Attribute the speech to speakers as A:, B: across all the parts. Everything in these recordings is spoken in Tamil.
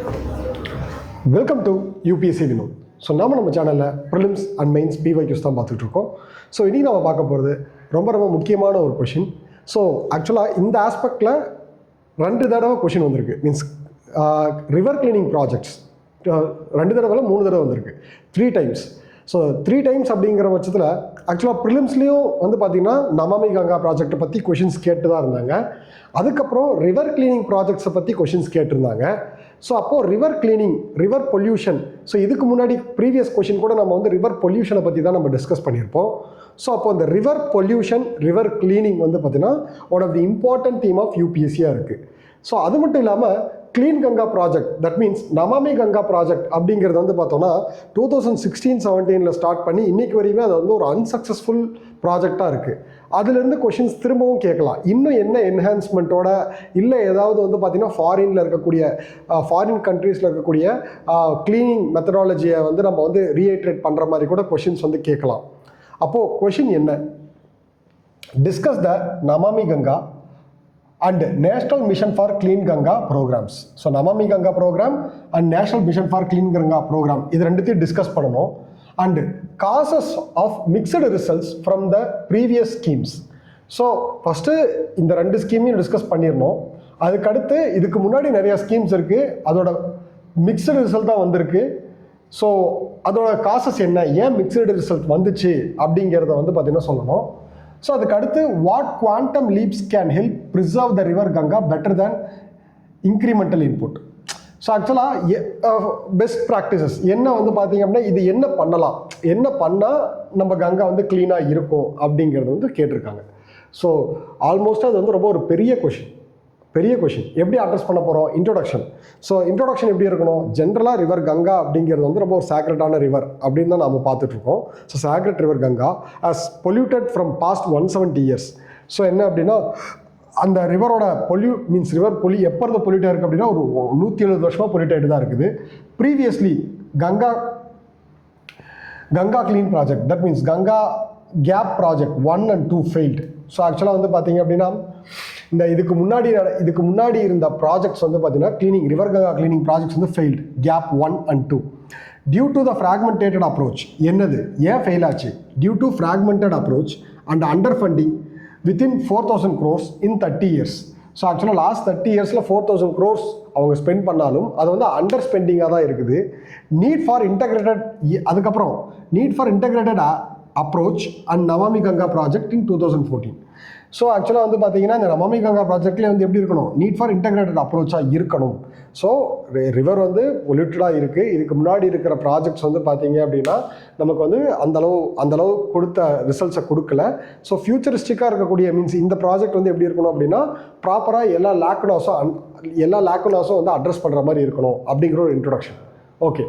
A: Welcome to UPSC Vinod. So நம்ம சேனலில் ப்ரிலிம்ஸ் அண்ட் மெயின்ஸ் பிவைக்யூஸ் தான் பார்த்துட்ருக்கோம். ஸோ இன்றைக்கி நம்ம பார்க்க போகிறது ரொம்ப முக்கியமான ஒரு கொஷின். ஸோ ஆக்சுவலாக இந்த ஆஸ்பெக்டில் 2 தடவை கொஷின் வந்திருக்கு. மீன்ஸ் ரிவர் கிளீனிங் ப்ராஜெக்ட்ஸ் 2 தடவை 3 தடவை வந்திருக்கு, 3 times. ஸோ 3 times அப்படிங்கிற பட்சத்தில் ஆக்சுவலாக ப்ரிலிம்ஸ்லேயும் வந்து பார்த்திங்கன்னா நமாமி கங்கா ப்ராஜெக்டை பற்றி கொஷின்ஸ் கேட்டு தான் இருந்தாங்க. அதுக்கப்புறம் ரிவர் கிளீனிங் ப்ராஜெக்ட்ஸை பற்றி கொஷின்ஸ் கேட்டிருந்தாங்க. ஸோ அப்போது river cleaning, river pollution, so இதுக்கு முன்னாடி ப்ரீவியஸ் கொஷின் கூட நம்ம வந்து ரிவர் பொல்யூஷனை பற்றி தான் நம்ம டிஸ்கஸ் பண்ணியிருப்போம். ஸோ அப்போ இந்த ரிவர் பொல்யூஷன், ரிவர் கிளீனிங் வந்து பார்த்திங்கன்னா one of the important theme of யூபிஎஸ்சியாக இருக்குது. ஸோ அது மட்டும் இல்லாமல் clean Ganga project, that means Namami Ganga project அப்படிங்கிறது வந்து பார்த்தோன்னா 2016-17 ஸ்டார்ட் பண்ணி இன்றைக்கு வரையுமே அது வந்து ஒரு அன்சக்ஸஸ்ஃபுல் ப்ராஜெக்டாக இருக்குது. அதுலேருந்து கொஷின்ஸ் திரும்பவும் கேட்கலாம். இன்னும் என்ன என்ஹான்ஸ்மெண்ட்டோட, இல்லை ஏதாவது வந்து பார்த்திங்கன்னா ஃபாரினில் இருக்கக்கூடிய ஃபாரின் கண்ட்ரீஸில் இருக்கக்கூடிய க்ளீனிங் மெத்தடாலஜியை வந்து நம்ம வந்து ரீஐட்ரேட் பண்ணுற மாதிரி கூட கொஷின்ஸ் வந்து கேட்கலாம். அப்போது கொஷின் என்ன? Discuss the Namami Ganga and National Mission for Clean Ganga programs. So Namami Ganga program and National Mission for Clean Ganga program இது ரெண்டுத்தையும் டிஸ்கஸ் பண்ணணும். and causes of mixed results from the previous schemes. So first இந்த 2 ஸ்கீமையும் டிஸ்கஸ் பண்ணிடணும். அதுக்கடுத்து இதுக்கு முன்னாடி நிறைய ஸ்கீம்ஸ் இருக்குது, அதோட மிக்சடு ரிசல்ட் தான் வந்திருக்கு. ஸோ அதோட காசஸ் என்ன, ஏன் மிக்சடு ரிசல்ட் வந்துச்சு அப்படிங்கிறத வந்து பார்த்திங்கன்னா சொல்லணும். ஸோ அதுக்கு அடுத்து what quantum leaps can help preserve the river Ganga better than incremental input. So ஆக்சுவலாக பெஸ்ட் ப்ராக்டிசஸ் என்ன வந்து பார்த்தீங்க அப்படின்னா, இது என்ன பண்ணலாம், என்ன பண்ணால் நம்ம கங்கா வந்து க்ளீனாக இருக்கும் அப்படிங்கிறது வந்து கேட்டிருக்காங்க. ஸோ ஆல்மோஸ்ட்டாக அது வந்து ரொம்ப ஒரு பெரிய கொஷின். எப்படி அட்ரஸ் பண்ண போகிறோம்? இன்ட்ரோடக்ஷன். ஸோ இன்ட்ரோடக்ஷன் எப்படி இருக்கணும்? ஜென்ரலாக ரிவர் கங்கா அப்படிங்கிறது வந்து ரொம்ப ஒரு சேக்ரெட்டான ரிவர் அப்படின்னு தான் நம்ம பார்த்துட்ருக்கோம். So sacred river Ganga as polluted from past 170 years. So என்ன அப்படின்னா, அந்த ரிவரோட ரிவர் எப்போ இருந்து பொல்யூட்டாக இருக்குது அப்படின்னா ஒரு 170 வருஷமாக பொல்யூட் ஆகிட்டு தான் இருக்குது. Previously Ganga clean project, that means Ganga gap project 1 and 2 failed. So ஆக்சுவலாக வந்து பார்த்தீங்க அப்படின்னா இந்த இதுக்கு முன்னாடி இருந்த ப்ராஜெக்ட்ஸ் வந்து பார்த்தீங்கன்னா ரிவர் கங்கா கிளீனிங் ப்ராஜெக்ட்ஸ் வந்து failed, GAP 1 and 2 due to the fragmentated approach. என்னது, ஏன் ஃபெயில் ஆச்சு? Due to fragmented approach and under funding within 4,000 crores in 30 years. So ஆக்சுவலாக லாஸ்ட் 30 yearsல 4,000 crores அவங்க ஸ்பெண்ட் பண்ணாலும் அது வந்து அண்டர் ஸ்பெண்டிங்காக தான் இருக்குது. Need for integrated approach and Namami Ganga project in 2014. So ஆக்சுவலாக வந்து பார்த்தீங்கன்னா இந்த நமாமி கங்கா ப்ராஜெக்ட்லேயே வந்து எப்படி இருக்கணும்? நீட் ஃபார் இன்டகிரேட்டட் அப்ரோச்சாக இருக்கணும். ஸோ ரிவர் வந்து பொல்யூட்டடாக இருக்குது. இதுக்கு முன்னாடி இருக்கிற ப்ராஜெக்ட்ஸ் வந்து பார்த்தீங்க அப்படின்னா நமக்கு வந்து அந்தளவு கொடுத்த ரிசல்ட்ஸை கொடுக்கல. ஸோ ஃபியூச்சரிஸ்டிக்காக இருக்கக்கூடிய மீன்ஸ் இந்த ப்ராஜெக்ட் வந்து எப்படி இருக்கணும் அப்படின்னா ப்ராப்பராக எல்லா லேக்குனாஸும் வந்து அட்ரஸ் பண்ணுற மாதிரி இருக்கணும் அப்படிங்கிற ஒரு introduction. Okay,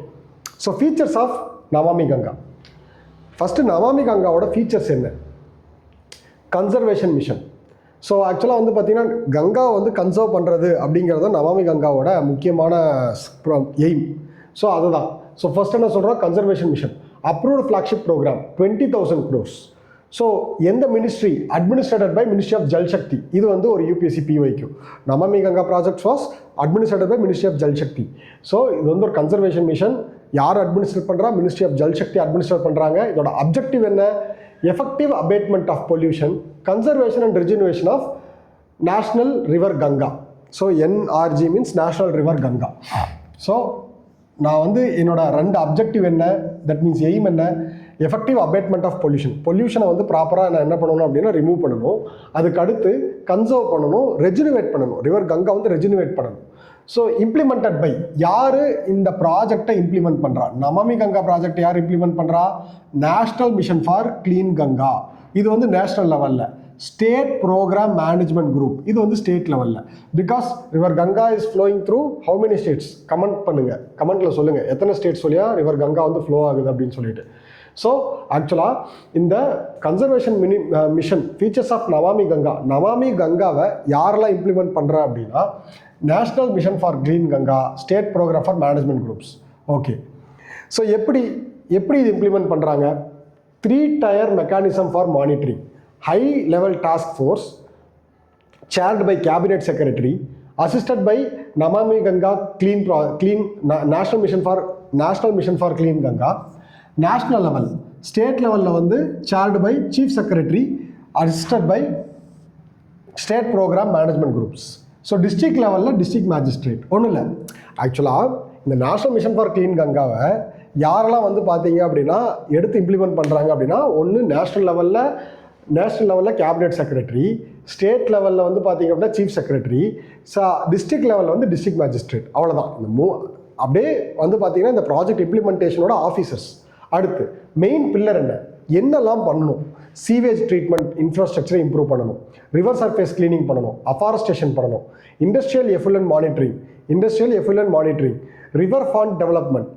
A: so features of Namami Ganga. First Namami கங்காவோட ஃபீச்சர்ஸ் என்ன? Conservation mission. ஸோ ஆக்சுவலாக வந்து பார்த்திங்கன்னா கங்கா வந்து கன்சர்வ் பண்ணுறது அப்படிங்கிறது நமாமி கங்காவோட முக்கியமான எய்ம். ஸோ அதுதான். ஸோ ஃபஸ்ட் என்ன சொல்கிறோம்? Conservation mission. Approved flagship programme 20,000 crores. So எந்த ministry? Administered by ministry of Jal Shakti. இது வந்து ஒரு UPSC PYQ. Namami Ganga project was administered by ministry of Jal Shakti. So இது வந்து ஒரு கன்சர்வேஷன் மிஷன். யார் அட்மினிஸ்ட்ரேட் பண்ணுறா? Ministry of Jal Shakti administer பண்ணுறாங்க. இதோட அப்ஜெக்டிவ் என்ன? Effective abatement of pollution, conservation and rejuvenation of national river Ganga. So NRG means national river Ganga. So நான் வந்து என்னோட 2 அப்ஜெக்டிவ் என்ன, தட் மீன்ஸ் எய்ம் என்ன? எஃபெக்டிவ் அபேட்மெண்ட் ஆஃப் பொல்யூஷனை வந்து ப்ராப்பராக நான் என்ன பண்ணணும் அப்படின்னா ரிமூவ் பண்ணணும். அதுக்கு அடுத்து கன்சர்வ் பண்ணணும், ரெஜுனவேட் பண்ணணும். ரிவர் கங்கா வந்து ரெஜுனவேட் பண்ணணும். ஸோ இம்ப்ளிமெண்டட் பை யார்? இந்த ப்ராஜெக்டை இம்ப்ளிமெண்ட் பண்ணுறா? நமாமி கங்கா ப்ராஜெக்ட் யார் இம்ப்ளிமெண்ட் பண்ணுறா? National mission for clean Ganga. இது வந்து நேஷ்னல் லெவலில். ஸ்டேட் ப்ரோக்ராம் மேனேஜ்மெண்ட் குரூப், இது வந்து ஸ்டேட் லெவலில். Because river Ganga is flowing through how many states? கமெண்ட்டில் சொல்லுங்கள் எத்தனை ஸ்டேட்ஸ் சொல்லியா ரிவர் கங்கா வந்து ஃப்ளோ ஆகுது அப்படின்னு சொல்லிட்டு. ஸோ ஆக்சுவலாக இந்த conservation mission features of Namami கங்காவை யாரெல்லாம் இம்ப்ளிமெண்ட் பண்ணுறா அப்படின்னா national mission for clean Ganga, state programme for management groups. Okay, so எப்படி இது இம்ப்ளிமெண்ட் பண்ணுறாங்க? 3-tier mechanism for monitoring, high level task force chaired by cabinet secretary, assisted by Namami Ganga national mission for clean Ganga. National level, state லெவலில் வந்து chaired by chief secretary, assisted by state programme management groups. So district லெவலில் டிஸ்ட்ரிக்ட் மேஜிஸ்ட்ரேட். ஒன்றும் இல்லை, ஆக்சுவலாக இந்த நேஷனல் மிஷன் ஃபார் க்ளீன் கங்காவை யாரெல்லாம் வந்து பார்த்தீங்க அப்படின்னா எடுத்து இம்ப்ளிமெண்ட் பண்ணுறாங்க அப்படின்னா, ஒன்று நேஷ்னல் லெவலில் கேபினெட் செக்ரட்டரி, ஸ்டேட் லெவலில் வந்து பார்த்தீங்க அப்படின்னா சீஃப் செக்ரட்டரி, டிஸ்ட்ரிக்ட் லெவலில் வந்து டிஸ்ட்ரிக்ட் மேஜிஸ்ட்ரேட். அவ்வளோதான். இந்த அப்படியே வந்து பார்த்தீங்கன்னா இந்த ப்ராஜெக்ட் இம்ப்ளிமெண்டேஷனோட ஆஃபீஸர்ஸ். அடுத்து மெயின் பில்லர் என்னெல்லாம் பண்ணணும்? சீவேஜ் ட்ரீட்மெண்ட் இன்ஃப்ராஸ்ட்ரக்சரை இம்ப்ரூவ் பண்ணணும், ரிவர் சர்ஃபேஸ் கிளீனிங் பண்ணணும், அஃபாரஸ்டேஷன் பண்ணணும், industrial effluent monitoring, river front development,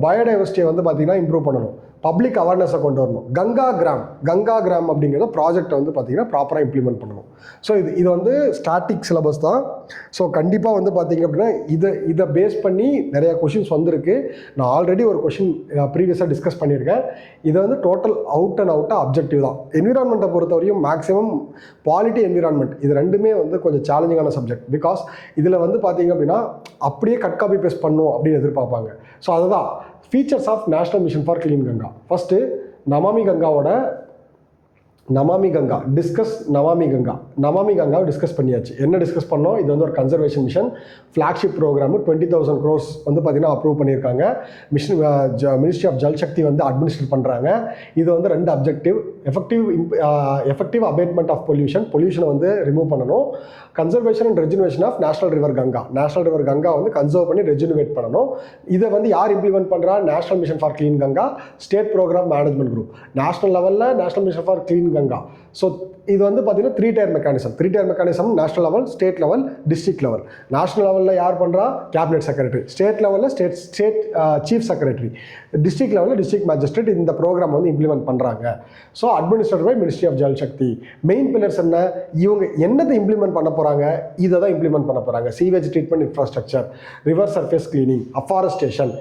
A: பயோடைவர்சிட்டியை வந்து பார்த்தீங்கன்னா இம்ப்ரூவ் பண்ணணும், பப்ளிக் அவேர்னஸை கொண்டு வரணும், கங்கா கிராம் அப்படிங்கிறத ப்ராஜெக்டை வந்து பார்த்தீங்கன்னா ப்ராப்பராக இம்ப்ளிமெண்ட் பண்ணணும். ஸோ இது வந்து ஸ்டாட்டிக் சிலபஸ் தான். ஸோ கண்டிப்பாக வந்து பார்த்தீங்க அப்படின்னா இதை பேஸ் பண்ணி நிறையா கொஷின்ஸ் வந்திருக்கு. நான் ஆல்ரெடி ஒரு கொஷின் ப்ரீவியஸாக டிஸ்கஸ் பண்ணியிருக்கேன். இது வந்து டோட்டல் அவுட்டாக அப்ஜெக்டிவ் தான். என்விரான்மெண்ட்டை பொறுத்தவரையும் மேக்ஸிமம் பாலிட்டி, என்விரான்மெண்ட் இது ரெண்டுமே வந்து கொஞ்சம் சேலஞ்சிங்கான சப்ஜெக்ட். பிகாஸ் இதில் வந்து பார்த்தீங்க அப்படின்னா அப்படியே கட் காப்பி பேஸ்ட் பண்ணும் அப்படின்னு எதிர்பார்ப்பாங்க. ஸோ அதுதான் features of national mission for clean Ganga. First Namami கங்காவை டிஸ்கஸ் பண்ணியாச்சு. என்ன டிஸ்கஸ் பண்ணோம்? இது வந்து ஒரு conservation mission, flagship programme, 20,000 crores வந்து பார்த்தீங்கன்னா அப்ரூவ் பண்ணியிருக்காங்க. மினிஸ்ட்ரி ஆஃப் ஜல் சக்தி வந்து அட்மினிஸ்ட்ரேட் பண்ணுறாங்க. இது வந்து 2 அப்ஜெக்டிவ்: எஃபெக்டிவ் அபேட்மெண்ட் ஆஃப் பொல்யூஷனை வந்து ரிமூவ் பண்ணணும், conservation and rejuvenation of national river Ganga வந்து கன்சர்வ் பண்ணி ரெஜுனேட் பண்ணணும். இதை வந்து யார் இம்ப்ளிமெண்ட் பண்ணுறா? National mission for clean Ganga, state programme management group. National லெவலில் national mission for clean Ganga. So இது வந்து பார்த்தீங்கன்னா 3-tier mechanism. National level, state level, district level. National லெவலில் யார் பண்ணுறா? Cabinet secretary. ஸ்டேட் லெவலில் ஸ்டேட் சீஃப் செக்ரட்டரி. டிஸ்ட்ரிக்ட் லெவலில் டிஸ்ட்ரிக்ட் மேஜிஸ்ட்ரேட் இந்த ப்ரோக்ராம் வந்து இம்ப்ளிமெண்ட் பண்ணுறாங்க. So administered by ministry of Jal Shakti. Main pillars என்ன? இவங்க என்னத்தை இம்ப்ளிமெண்ட் பண்ண போகிறாங்க? இதை தான் இம்ப்ளிமெண்ட் பண்ண போகிறாங்க. Sewage treatment infrastructure, river surface cleaning, afforestation,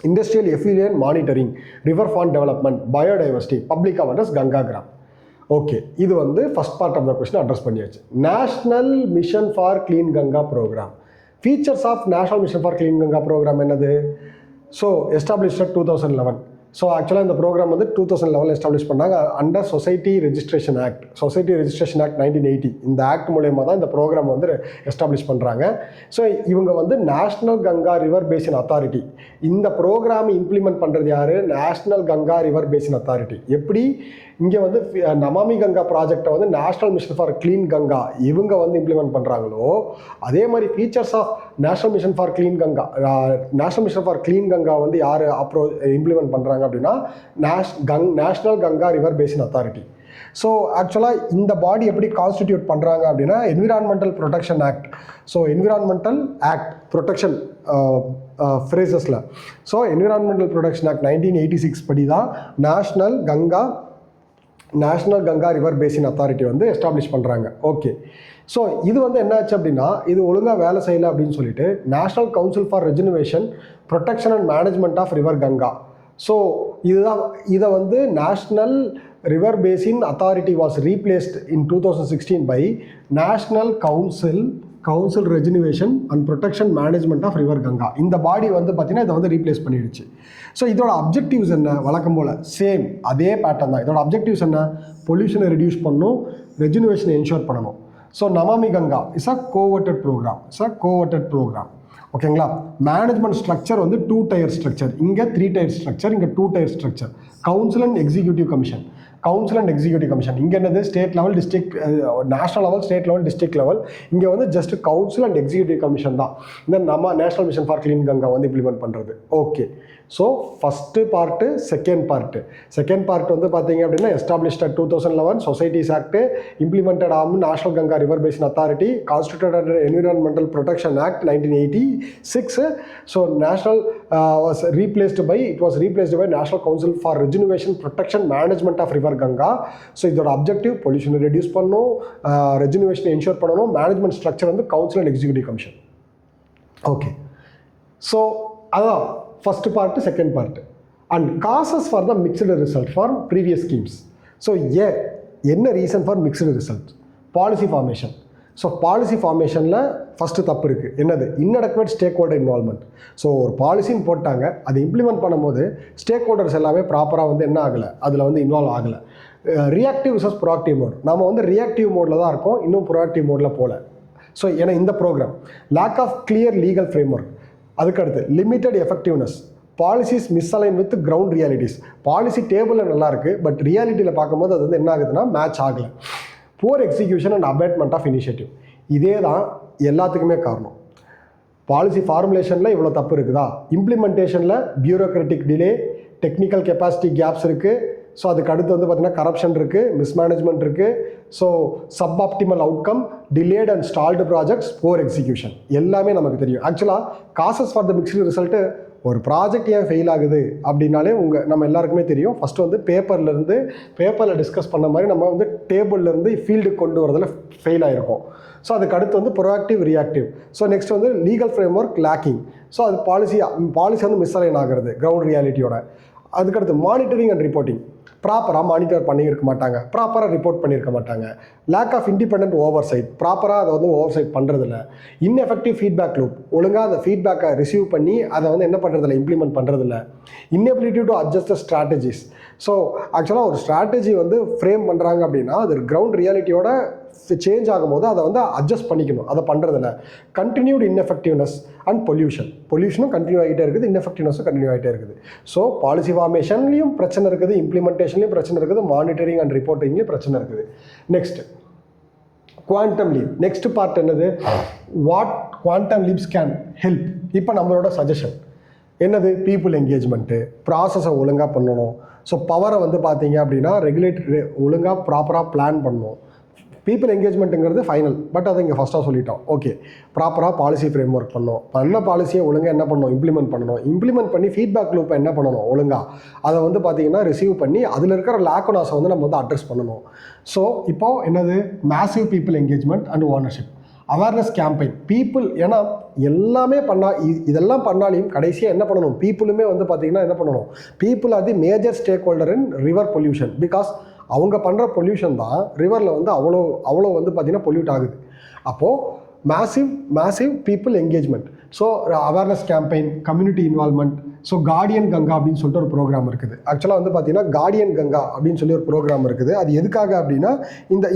A: industrial effluent monitoring, river front development, biodiversity, public awareness, Ganga Gram. Okay, இது வந்து first part of the question address பண்ணியாச்சு. National mission for clean Ganga programme. Features of national mission for clean Ganga programme என்னது? So established 2011. ஸோ ஆக்சுவலாக இந்த ப்ரோக்ராம் வந்து 2011 எஸ்டாப்ளிஷ் பண்ணாங்க அண்டர் சொசைட்டி ரெஜிஸ்ட்ரேஷன் ஆக்ட் 1980. இந்த ஆக்ட் மூலயமா தான் இந்த ப்ரோக்ராம் வந்து எஸ்டாப்ளிஷ் பண்ணுறாங்க. ஸோ இவங்க வந்து national Ganga river basin authority. இந்த ப்ரோக்ராம் இம்ப்ளிமெண்ட் பண்ணுறது யார்? National Ganga river basin authority. எப்படி இங்கே வந்து நமாமி கங்கா ப்ராஜெக்டை வந்து national mission for clean Ganga இவங்க வந்து இம்ப்ளிமெண்ட் பண்ணுறாங்களோ, அதே மாதிரி features of national mission for clean Ganga வந்து யார் இம்ப்ளிமெண்ட் பண்ணுறாங்க அப்படின்னா national Ganga river basin authority. So ஆக்சுவலாக இந்த பாடி எப்படி கான்ஸ்டிடியூட் பண்ணுறாங்க அப்படின்னா environmental protection act. So environmental act protection ஃப்ரேசஸில். So environmental protection act 1986 படி தான் national Ganga river basin authority வந்து எஸ்டாப்ளிஷ் பண்ணுறாங்க. ஓகே, ஸோ இது வந்து என்னாச்சு அப்படின்னா இது ஒழுங்காக வேலை செய்யலை அப்படின்னு சொல்லிட்டு national council for rejuvenation, protection and management of river Ganga. So இதை வந்து national river basin authority was replaced in 2016 by national council rejuvenation and protection management of river Ganga. இந்த பாடி வந்து பார்த்தீங்கன்னா இதை வந்து ரீப்ளேஸ் பண்ணிடுச்சு. ஸோ இதோட அப்ஜெக்டிவ்ஸ் என்ன? வழக்கம் போல் சேம் அதே பேட்டர்ன் தான். இதோட அப்ஜெக்டிவ்ஸ் என்ன? பொல்யூஷனை ரெடியூஸ் பண்ணணும், ரெஜுனேஷனை என்ஷூர் பண்ணணும். So Namami Ganga is a converted programme. ஓகேங்களா? மேனேஜ்மெண்ட் ஸ்ட்ரக்சர் வந்து 2-tier ஸ்ட்ரக்சர். இங்கே 3-tier ஸ்ட்ரக்சர், இங்கே 2-tier structure. Council and executive commission. இங்கே என்னது? State level, district, national level, state level, district level. இங்கே வந்து just council and executive commission தான் இந்த நம்ம national mission for clean Ganga வந்து இம்ப்ளிமெண்ட் பண்ணுறது. Okay, so first part, second part வந்து பார்த்தீங்க அப்படின்னா எஸ்டாப்ளிஷ்ட் 2011 சொசைட்டிஸ் ஆக்ட், இம்ப்ளிமெண்டட் ஆகும் national Ganga river basin authority, constituted under environmental protection act 1986. So national was replaced by national council for rejuvenation, protection, management of river Ganga. So இதோட அப்ஜெக்டிவ் பொல்யூஷனை ரெடியூஸ் பண்ணணும், ரெஜுனேஷனை என்ஷூர் பண்ணணும், மேனேஜ்மெண்ட் ஸ்ட்ரக்சர் வந்து council and executive commission. Okay, so அதான் first part, second part. And causes for the mixed result for previous schemes. So என்ன reason for mixed result? Policy formation. So policy ஃபார்மேஷனில் first தப்பு இருக்குது. என்னது? இன்அடெக்வேட் ஸ்டேக் ஹோல்டர் இன்வால்மெண்ட். ஸோ ஒரு பாலிசின்னு போட்டாங்க, அது இம்ப்ளிமெண்ட் பண்ணும்போது ஸ்டேக் ஹோல்டர்ஸ் எல்லாமே ப்ராப்பராக வந்து என்ன ஆகலை, அதில் வந்து இன்வால்வ் ஆகலை. Reactive versus proactive mode. நம்ம வந்து ரியாக்டிவ் மோடில் தான் இருக்கோம், இன்னும் ப்ரோஆக்டிவ் மோடில் போகல. ஸோ ஏன்னா இந்த programme lack of clear legal framework. அதுக்கடுத்து limited effectiveness, policies misalign with ground realities. Policy டேபிளில் நல்லா இருக்குது, பட் ரியாலிட்டியில் பார்க்கும்போது அது வந்து என்ன ஆகுதுன்னா மேட்ச் ஆகலை. Poor execution and abatement of initiative. இதே தான் எல்லாத்துக்குமே காரணம். பாலிசி ஃபார்முலேஷனில் இவ்வளோ தப்பு இருக்குதா, இம்ப்ளிமெண்டேஷனில் bureaucratic delay, technical capacity gaps இருக்குது. ஸோ அதுக்கு அடுத்து வந்து பார்த்திங்கன்னா கரப்ஷன் இருக்குது, மிஸ்மேனேஜ்மெண்ட் இருக்குது. So sub optimal outcome, delayed and stalled projects, poor execution எல்லாமே நமக்கு தெரியும். ஆக்சுவலாக causes for the mixed result, ஒரு ப்ராஜெக்ட் ஏன் ஃபெயில் ஆகுது அப்படின்னாலே நம்ம எல்லாருக்குமே தெரியும். ஃபஸ்ட்டு வந்து பேப்பரில் டிஸ்கஸ் பண்ண மாதிரி நம்ம வந்து டேபிள்லேருந்து ஃபீல்டுக்கு கொண்டு வரதில் ஃபெயில் ஆகிருக்கும். ஸோ அதுக்கு அடுத்து வந்து ப்ரோஆக்டிவ் ரியாக்டிவ். ஸோ நெக்ஸ்ட் வந்து legal framework lacking. So அது பாலிசி வந்து மிஸ்அலைன் ஆகிறது கிரவுண்ட் ரியாலிட்டியோட. அதுக்கடுத்து மானிட்டரிங் அண்ட் ரிப்போர்ட்டிங். ப்ராப்பராக மானிட்டர் பண்ணியிருக்க மாட்டாங்க, ப்ராப்பராக ரிப்போர்ட் பண்ணியிருக்க மாட்டாங்க. Lack of independent oversight, ப்ராப்பராக அதை வந்து ஓவர் சைட் பண்ணுறதில்ல. இன்எஃபெக்டிவ் ஃபீட்பேக் லூப், ஒழுங்காக அந்த ஃபீட்பேக்கை ரிசீவ் பண்ணி அதை வந்து என்ன பண்ணுறதில்ல, இம்ப்ளிமெண்ட் பண்ணுறதில்ல. Inability to adjust the strategies. So ஆக்சுவலாக ஒரு ஸ்ட்ராட்டஜி வந்து ஃப்ரேம் பண்ணுறாங்க அப்படின்னா அது கிரவுண்ட் ரியாலிட்டியோட சேஞ்ச் ஆகும்போது அதை வந்து அட்ஜஸ்ட் பண்ணிக்கணும், அதை பண்ணுறதில்ல. கண்டினியூட் இன்எஃபெக்டிவ்னஸ் அண்ட் பொல்யூஷனும் கண்டினியூ ஆகிட்டே இருக்குது, இன்எஃபெக்டிவ்னஸும் கண்டினியூ ஆகிட்டே இருக்குது. ஸோ பாலிசி ஃபார்மேஷன்லேயும் பிரச்சனை இருக்குது, இம்ப்ளிமெண்டேஷன்லேயும் பிரச்சனை இருக்குது, மானிட்டரிங் அண்ட் ரிப்போர்ட்டிங்லேயும் பிரச்சனை இருக்குது. Next quantum leap. Next part என்னது? What quantum leaps can help. இப்போ நம்மளோட சஜஷன் என்னது? பீப்புள் என்கேஜ்மெண்ட்டு, ப்ராசஸை ஒழுங்காக பண்ணணும். ஸோ பவரை வந்து பார்த்தீங்க அப்படின்னா ரெகுலேட்டரி ஒழுங்காக ப்ராப்பராக பிளான் பண்ணணும். பீப்புள் என்கேஜ்மெண்ட்டுங்கிறது ஃபைனல், பட் அதை இங்கே ஃபஸ்ட்டாக சொல்லிட்டோம். ஓகே, ப்ராப்பராக பாலிசி ஃப்ரேம் ஒர்க் பண்ணணும், பண்ண பாலிசியை ஒழுங்காக என்ன பண்ணணும், இம்ப்ளிமெண்ட் பண்ணி ஃபீட்பேக் லூப்பை என்ன பண்ணணும், ஒழுங்காக அதை வந்து பார்த்திங்கன்னா ரிசீவ் பண்ணி அதில் இருக்கிற லேக்குனாஸை வந்து நம்ம வந்து அட்ரஸ் பண்ணணும். ஸோ இப்போது என்னது? Massive people engagement and ownership, awareness campaign. People, ஏன்னா எல்லாமே இதெல்லாம் பண்ணாலையும் கடைசியாக என்ன பண்ணணும், பீப்புளுமே வந்து பார்த்திங்கன்னா என்ன பண்ணணும், people are the major stakeholder in river pollution. Because அவங்க பண்ணுற பொல்யூஷன் தான் ரிவரில் வந்து அவ்வளோ வந்து பார்த்திங்கன்னா பொல்யூட் ஆகுது. அப்போது massive people engagement. So awareness campaign, community involvement. So Guardian Ganga அப்படின்னு சொல்லிட்டு ஒரு ப்ரோக்ராம் இருக்குது. ஆக்சுவலாக வந்து பார்த்திங்கன்னா கார்டியன் கங்கா அப்படின்னு சொல்லி ஒரு ப்ரோக்ராம் இருக்குது. அது எதுக்காக அப்படின்னா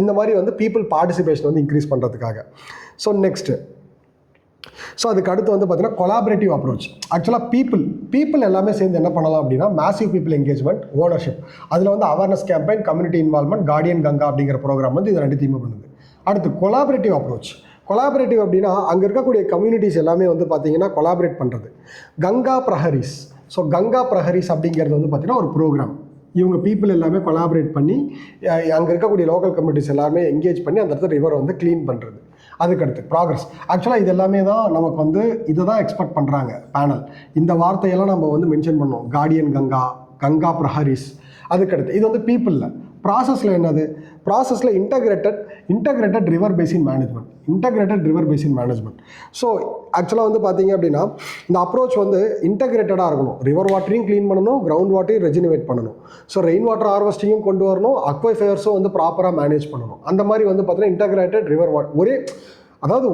A: இந்த மாதிரி வந்து பீப்புள் பார்ட்டிசிபேஷன் வந்து இன்க்ரீஸ் பண்ணுறதுக்காக. ஸோ நெக்ஸ்ட்டு, ஸோ அதுக்கு அடுத்து வந்து பார்த்திங்கன்னா கொலாபரேட்டிவ் அப்ரோச். ஆக்சுவலாக பீப்புள் எல்லாமே சேர்ந்து என்ன பண்ணலாம் அப்படின்னா மேசிவ் பீப்புள் என்கேஜ்மெண்ட், ஓனர்ஷிப். அதில் வந்து awareness campaign, community involvement, Guardian Ganga அப்படிங்கிற ப்ரோக்ராம் வந்து இது ரெண்டு தீமை பண்ணுது. அடுத்து கொலாபரேட்டிவ் அப்ரோச். கொலாபரேட்டிவ் அப்படின்னா அங்கே இருக்கக்கூடிய கம்யூனிட்டிஸ் எல்லாமே வந்து பார்த்திங்கன்னா கொலாபரேட் பண்ணுறது. கங்கா பிரஹரிஸ். ஸோ கங்கா பிரஹரிஸ் அப்படிங்கிறது வந்து பார்த்திங்கன்னா ஒரு ப்ரோக்ராம். இவங்க பீப்புள் எல்லாமே கொலாபரேட் பண்ணி அங்கே இருக்கக்கூடிய லோக்கல் கம்யூனிட்டிஸ் எல்லாருமே என்கேஜ் பண்ணி அந்த இடத்துல ரிவரை வந்து க்ளீன் பண்ணுறது. அதுக்கடுத்து ப்ராக்ரஸ். ஆக்சுவலாக இது எல்லாமே தான் நமக்கு வந்து இதை தான் எக்ஸ்பெக்ட் பண்ணுறாங்க பேனல். இந்த வார்த்தையெல்லாம் நம்ம வந்து மென்ஷன் பண்ணோம், கார்டியன் கங்கா, கங்கா பிரஹரிஸ். அதுக்கடுத்து இது வந்து பீப்புளில். ப்ராசஸில் என்னது? ப்ராசஸில் integrated river basin management. So ஆக்சுவலாக வந்து பார்த்தீங்க அப்படின்னா இந்த அப்ரோச் வந்து இன்டகிரேட்டடாக இருக்கணும். ரிவர் வாட்டரையும் க்ளீன் பண்ணணும், கிரவுண்ட் வாட்டரையும் ரெஜினிவேட் பண்ணணும். ஸோ ரெயின் வாட்டர் ஹார்வெஸ்டிங்கும் கொண்டு வரணும், அக்வைஃபயர்ஸும் வந்து ப்ராப்பராக மேனேஜ் பண்ணணும். அந்த மாதிரி வந்து பார்த்தீங்கன்னா இன்டகிரேட்டட் ரிவர் வாட்டர் அதாவது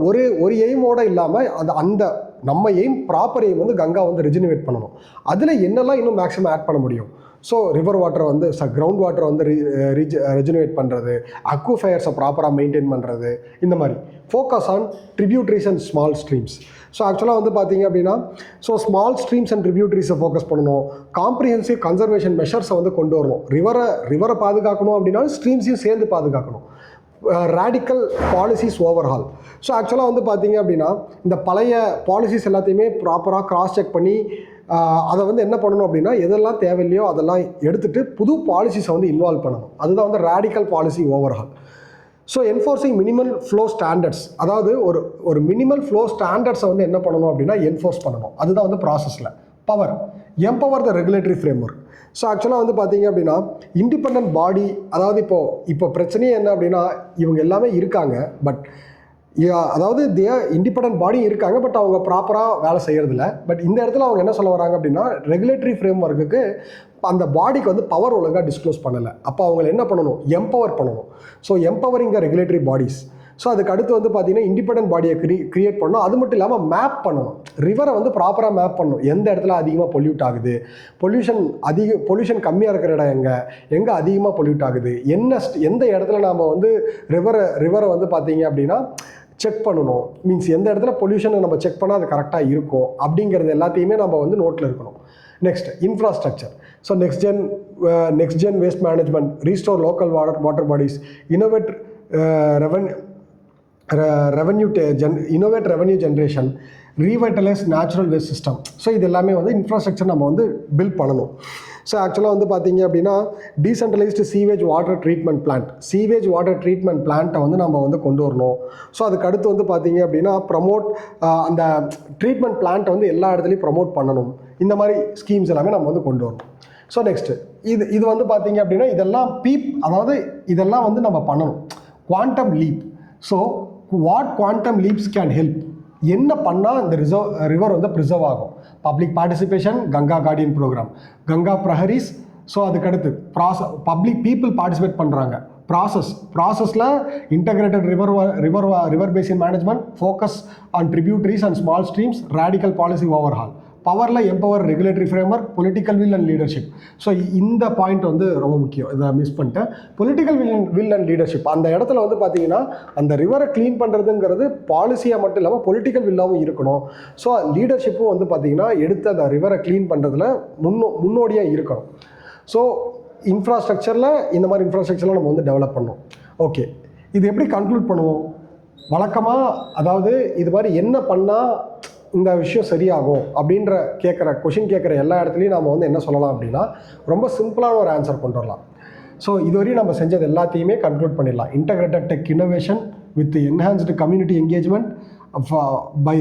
A: ஒரு எய்மோடு இல்லாமல் அந்த நம்ம ப்ராப்பர் எய்ம் வந்து கங்கா வந்து ரெஜினிவேட் பண்ணணும். அதில் என்னெல்லாம் இன்னும் மேக்ஸிமம் ஆட் பண்ண முடியும்? ஸோ ரிவர் வாட்டரை வந்து கிரவுண்ட் வாட்டரை வந்து ரெஜினேட் பண்ணுறது, அக்விஃபயர்ஸை ப்ராப்பராக மெயின்டைன் பண்ணுறது, இந்த மாதிரி focus on tributaries and small streams. So ஆக்சுவலாக வந்து பார்த்தீங்க அப்படின்னா ஸ்மால் ஸ்ட்ரீம்ஸ் அண்ட் ட்ரிபியூட்ரிஸை ஃபோக்கஸ் பண்ணணும். காம்ப்ரிஹென்சிவ் கன்சர்வேஷன் மெஷர்ஸை வந்து கொண்டு வரணும். ரிவரை பாதுகாக்கணும் அப்படின்னா ஸ்ட்ரீம்ஸையும் சேர்ந்து பாதுகாக்கணும். Radical policies overhaul. ஸோ ஆக்சுவலாக வந்து பார்த்தீங்க அப்படின்னா இந்த பழைய பாலிசிஸ் எல்லாத்தையுமே ப்ராப்பராக கிராஸ் செக் பண்ணி அதை வந்து என்ன பண்ணணும் அப்படின்னா எதெல்லாம் தேவையில்லையோ அதெல்லாம் எடுத்துகிட்டு புது பாலிசிஸை வந்து இன்வால்வ் பண்ணணும். அதுதான் வந்து radical policy overhaul. So enforcing minimal flow standards, அதாவது ஒரு மினிமல் ஃப்ளோ ஸ்டாண்டர்ட்ஸை வந்து என்ன பண்ணணும் அப்படின்னா என்ஃபோர்ஸ் பண்ணணும். அதுதான் வந்து ப்ராசஸில். எம்பவர் த ரெகுலேட்டரி ஃப்ரேம் ஒர்க். ஸோ ஆக்சுவலாக வந்து பார்த்தீங்க அப்படின்னா இண்டிபெண்டன்ட் பாடி, அதாவது இப்போ பிரச்சனையே என்ன அப்படின்னா இவங்க எல்லாமே இருக்காங்க, பட் அதாவது இண்டிபெண்டன்ட் பாடி இருக்காங்க, பட் அவங்க ப்ராப்பராக வேலை செய்கிறதில்ல. பட் இந்த இடத்துல அவங்க என்ன சொல்ல வராங்க அப்படின்னா ரெகுலேட்டரி ஃப்ரேம் ஒர்க்குக்கு அந்த பாடிக்கு வந்து பவர் ஒழுங்காக டிஸ்க்ளோஸ் பண்ணலை. அப்போ அவங்க என்ன பண்ணணும்? எம்பவர் பண்ணணும். ஸோ எம்பவரிங் த ரெகுலேட்டரி பாடிஸ். ஸோ அதுக்கு அடுத்து வந்து பார்த்தீங்கன்னா இண்டிபெண்டன்ட் பாடியை கிரியேட் பண்ணணும். அது மட்டும் இல்லாமல் மேப் பண்ணணும். ரிவரை வந்து ப்ராப்பராக மேப் பண்ணணும். எந்த இடத்துல அதிகமாக பொல்யூட் ஆகுது, பொல்யூஷன் கம்மியாக இருக்கிற இடம் எங்கே அதிகமாக பொல்யூட் ஆகுது, எந்த இடத்துல நாம் வந்து ரிவரை வந்து பார்த்தீங்க அப்படின்னா செக் பண்ணணும். மீன்ஸ் எந்த இடத்துல பொல்யூஷனை நம்ம செக் பண்ணால் அது கரெக்டாக இருக்கும் அப்படிங்கிறது எல்லாத்தையுமே நம்ம வந்து நோட்டில் இருக்கணும். Next infrastructure. So next gen waste management, restore local water bodies, innovate revenue generation, revitalise natural waste system. So இது எல்லாமே வந்து இன்ஃப்ராஸ்ட்ரக்சர் நம்ம வந்து பில்ட் பண்ணணும். ஸோ ஆக்சுவலாக வந்து பார்த்தீங்க அப்படின்னா டீசென்ட்ரலைஸ்டு சீவேஜ் வாட்டர் ட்ரீட்மெண்ட் பிளான்ட்டை வந்து நம்ம வந்து கொண்டு வரணும். ஸோ அதுக்கு அடுத்து வந்து பார்த்தீங்க அப்படின்னா அந்த ட்ரீட்மெண்ட் பிளான்ட்டை வந்து எல்லா இடத்துலையும் ப்ரமோட் பண்ணணும். இந்த மாதிரி ஸ்கீம்ஸ் எல்லாமே நம்ம வந்து கொண்டு வரணும். ஸோ நெக்ஸ்ட்டு இது வந்து பார்த்தீங்க அப்படின்னா இதெல்லாம் வந்து நம்ம பண்ணணும். Quantum leap. So what quantum leaps can help, என்ன பண்ணால் இந்த ரிவர் வந்து ப்ரிசர்வ் ஆகும். Public participation, Ganga guardian programme, Ganga Praharis. So அதுக்கடுத்து பப்ளிக் பீப்புள் பார்ட்டிசிபேட் பண்ணுறாங்க. ப்ராசஸில் integrated river basin management, focus on tributaries and small streams, radical policy overhaul, பவரில் empower regulatory framework, political will and leadership. So இந்த பாயிண்ட் வந்து ரொம்ப முக்கியம். இதை மிஸ் பண்ணிட்டேன். Political will and leadership. அந்த இடத்துல வந்து பார்த்தீங்கன்னா அந்த ரிவரை க்ளீன் பண்ணுறதுங்கிறது பாலிசியாக மட்டும் இல்லாமல் பொலிட்டிக்கல் வில்லாகவும் இருக்கணும். ஸோ லீடர்ஷிப்பும் வந்து பார்த்தீங்கன்னா எடுத்து அந்த ரிவரை க்ளீன் பண்ணுறதுல முன்னோடியாக இருக்கணும். ஸோ இன்ஃப்ராஸ்ட்ரக்சரில் இந்த மாதிரி இன்ஃப்ராஸ்ட்ரக்சர்லாம் நம்ம வந்து டெவலப் பண்ணணும். ஓகே, இது எப்படி கன்க்ளூட் பண்ணுவோம்? வழக்கமாக அதாவது இது மாதிரி என்ன பண்ணால் இந்த விஷயம் சரியாகும் அப்படின்ற கொஷின் கேட்குற எல்லா இடத்துலையும் நம்ம வந்து என்ன சொல்லலாம் அப்படின்னா ரொம்ப சிம்பிளான ஒரு ஆன்சர் கொண்டு வரலாம். ஸோ இதுவரையும் நம்ம செஞ்சது எல்லாத்தையுமே கன்க்ளூட் பண்ணிடலாம். Integrated tech innovation with enhanced community engagement by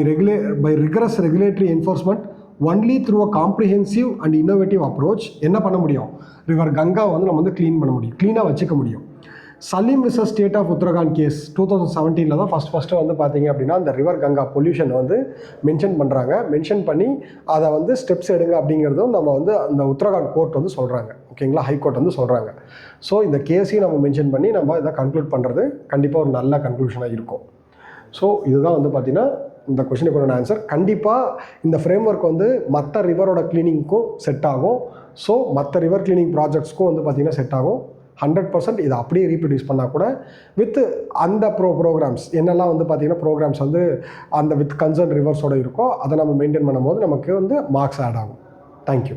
A: rigorous regulatory enforcement only through a comprehensive and innovative approach என்ன பண்ண முடியும்? ரிவர் கங்காவை வந்து நம்ம வந்து க்ளீனாக வச்சுக்க முடியும். Salim versus state of Uttarakhand case 2017 தான் ஃபஸ்ட்டு வந்து பார்த்தீங்க அப்படின்னா அந்த ரிவர் கங்கா பொல்யூஷன் வந்து மென்ஷன் பண்ணி அதை வந்து ஸ்டெப்ஸ் எடுங்க அப்படிங்கிறதும் நம்ம வந்து அந்த உத்தரகாண்ட் கோர்ட் வந்து சொல்கிறாங்க. ஓகேங்களா, ஹைகோர்ட் வந்து சொல்கிறாங்க. ஸோ இந்த கேஸையும் நம்ம மென்ஷன் பண்ணி நம்ம இதை கன்க்ளூட் பண்ணுறது கண்டிப்பாக ஒரு நல்ல கன்க்ளூஷனாக இருக்கும். ஸோ இதுதான் வந்து பார்த்திங்கன்னா இந்த கொஷினுக்கு ஆன்சர். கண்டிப்பாக இந்த ஃப்ரேம் ஒர்க் வந்து மற்ற ரிவரோட க்ளீனிங்க்கும் செட் ஆகும். ஸோ மற்ற ரிவர் க்ளீனிங் ப்ராஜெக்ட்ஸ்க்கும் வந்து பார்த்திங்கன்னா செட் ஆகும். 100% இதை அப்படியே ரீப்ரொடியூஸ் பண்ணால் கூட வித் அந்த ப்ரோக்ராம்ஸ் என்னெல்லாம் வந்து பார்த்திங்கன்னா ப்ரோக்ராம்ஸ் வந்து அந்த வித் கன்சர்ன் ரிவர்ஸோடு இருக்கோ அதை நம்ம மெயின்டைன் பண்ணும்போது நமக்கு வந்து மார்க்ஸ் ஆட் ஆகும். தேங்க்யூ.